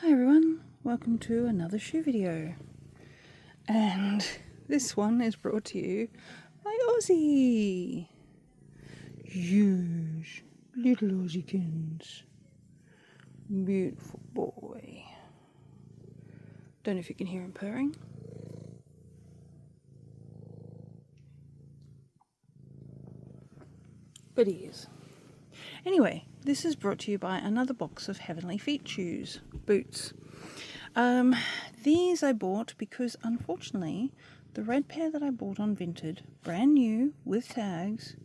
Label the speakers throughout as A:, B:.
A: Hi everyone, welcome to another shoe video, and this one is brought to you by Aussie. Yes, little Aussiekins, beautiful boy. Don't know if you can hear him purring. But he is. Anyway, this is brought to you by another box of Heavenly Feet shoes, boots. These I bought because unfortunately the red pair that I bought on Vinted, brand new with tags,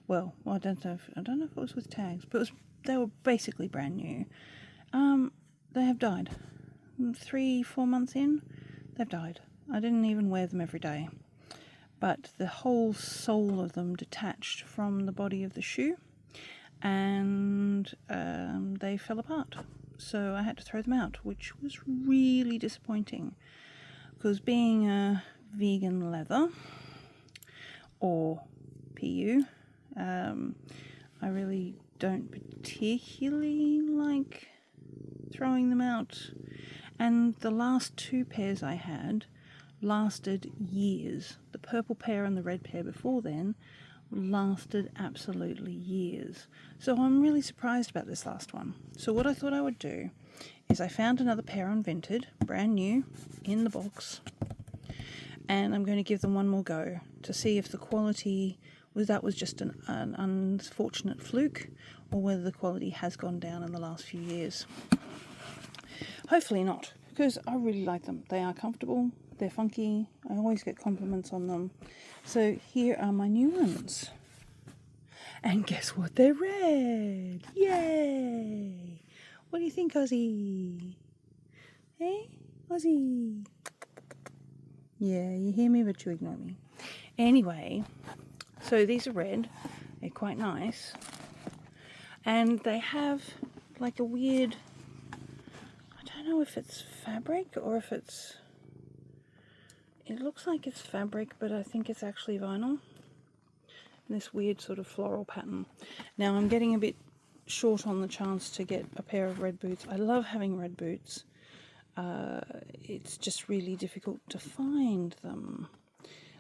A: I don't know if it was with tags, but they were basically brand new. They have died. 3-4 months in, they've died. I didn't even wear them every day, but the whole sole of them detached from the body of the shoe, and they fell apart. So I had to throw them out, which was really disappointing, because being a vegan leather, or PU, I really don't particularly like throwing them out. And the last two pairs I had lasted years. The purple pair and the red pair before then lasted absolutely years. So I'm really surprised about this last one. So what I thought I would do is I found another pair on Vinted, brand new, in the box, and I'm going to give them one more go to see if the quality was just an unfortunate fluke, or whether the quality has gone down in the last few years. Hopefully not, because I really like them. They are comfortable, they're funky, I always get compliments on them. So here are my new ones. And guess what? They're red! Yay! What do you think, Aussie? Hey, Aussie? Yeah, you hear me, but you ignore me. Anyway, so these are red. They're quite nice. And they have like a weird, I don't know if it's fabric or if it looks like it's fabric, but I think it's actually vinyl. This weird sort of floral pattern. Now I'm getting a bit short on the chance to get a pair of red boots. I love having red boots. It's just really difficult to find them.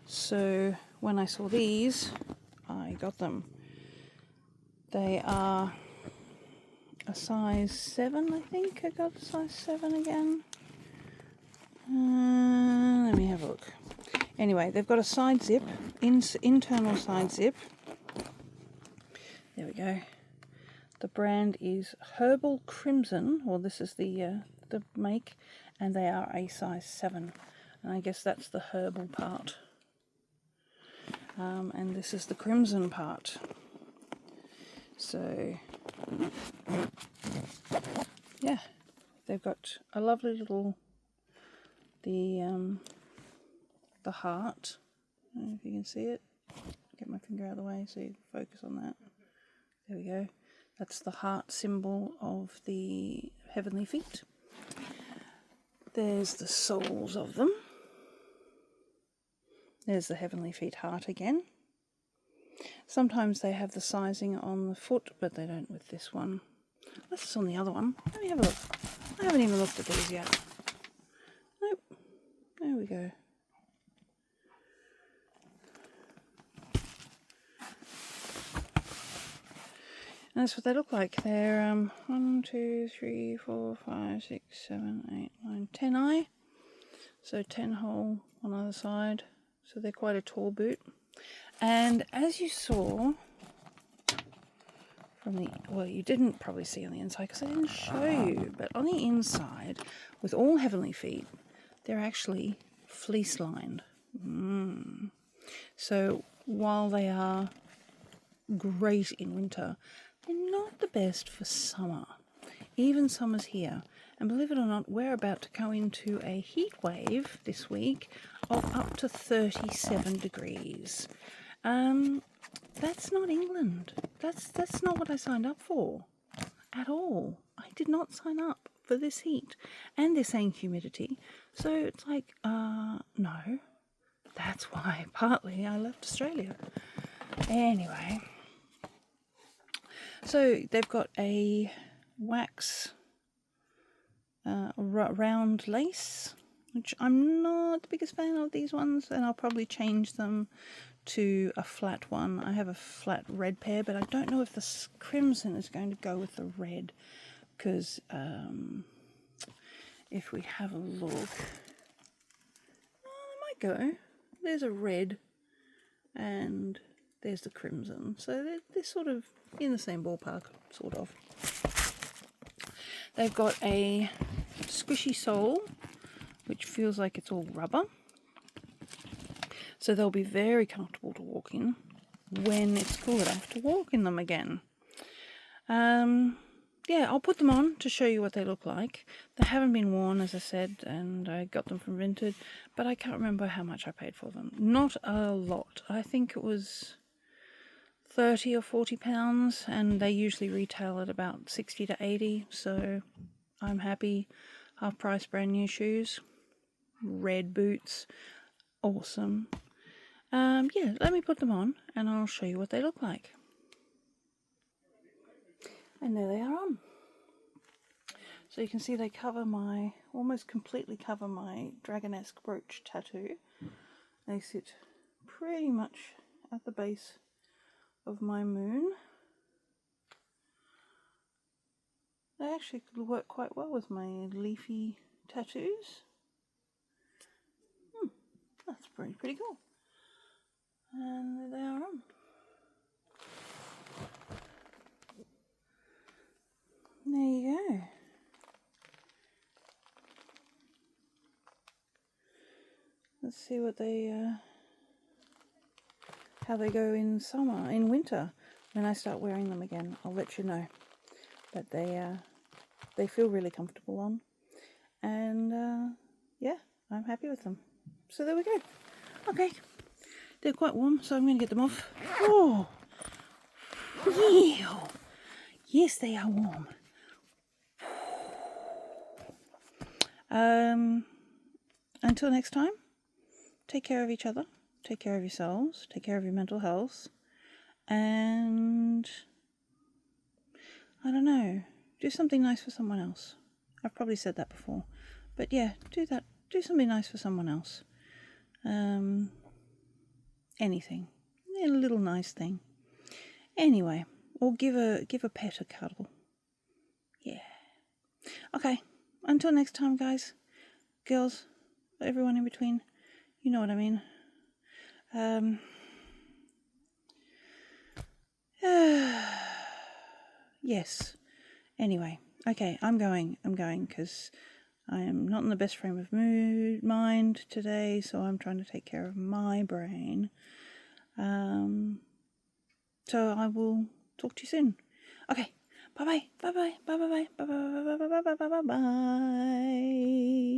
A: So when I saw these, I got them. They are a size 7, I think. I got a size 7 again. Let me have a look. Anyway, they've got a side zip, internal side zip. There we go. The brand is Herbal Crimson, or this is the make, and they are a size 7. And I guess that's the herbal part. And this is the crimson part. So, yeah, they've got a lovely little, the heart. I don't know if you can see it. Get my finger out of the way so you can focus on that. There we go. That's the heart symbol of the Heavenly Feet. There's the soles of them. There's the Heavenly Feet heart again. Sometimes they have the sizing on the foot, but they don't with this one. This is on the other one. Let me have a look. I haven't even looked at these yet. Nope. There we go. And that's what they look like. They're 1, 2, 3, 4, 5, 6, 7, 8, 9, 10 eye. So 10 hole on either side. So they're quite a tall boot. And as you saw from the, well, you didn't probably see on the inside because I didn't show you, but on the inside, with all Heavenly Feet, they're actually fleece lined. So while they are great in winter, they're not the best for summer. Even summer's here. And believe it or not, we're about to go into a heat wave this week of up to 37 degrees. That's not England. That's not what I signed up for at all. I did not sign up for this heat. And they're saying humidity. So it's like, no. That's why partly I left Australia. Anyway. So they've got a wax round lace, which I'm not the biggest fan of these ones, and I'll probably change them to a flat one. I have a flat red pair, but I don't know if the crimson is going to go with the red, because if we have a look, it might go. There's a red and there's the crimson, so they're sort of in the same ballpark, sort of. They've got a squishy sole, which feels like it's all rubber, so they'll be very comfortable to walk in when it's cool enough to walk in them again. Yeah, I'll put them on to show you what they look like. They haven't been worn, as I said, and I got them from Vinted, but I can't remember how much I paid for them. Not a lot. I think it was 30 or 40 pounds, and they usually retail at about 60 to 80, so I'm happy. Half price, brand new shoes, red boots, awesome. Yeah, let me put them on and I'll show you what they look like. And there they are on. So you can see they cover almost completely cover my dragonesque brooch tattoo. They sit pretty much at the base of my moon. They actually could work quite well with my leafy tattoos. That's pretty cool. And there they are on. There you go. Let's see what how they go in winter. When I start wearing them again, I'll let you know. But they feel really comfortable on, and yeah, I'm happy with them. So there we go. Okay, they're quite warm, so I'm going to get them off. Oh, yeah. Yes, they are warm. Until next time, take care of each other, take care of yourselves, take care of your mental health, and I don't know, do something nice for someone else. I've probably said that before, but yeah, do that. Do something nice for someone else. Anything, a little nice thing. Anyway, or give a pet a cuddle. Yeah. Okay. Until next time, guys, girls, everyone in between. You know what I mean. Yes. Anyway, okay, I'm going because I am not in the best frame of mind today, so I'm trying to take care of my brain. So I will talk to you soon. Okay, bye-bye, bye-bye, bye-bye, bye-bye, bye-bye, bye-bye, bye-bye, bye-bye.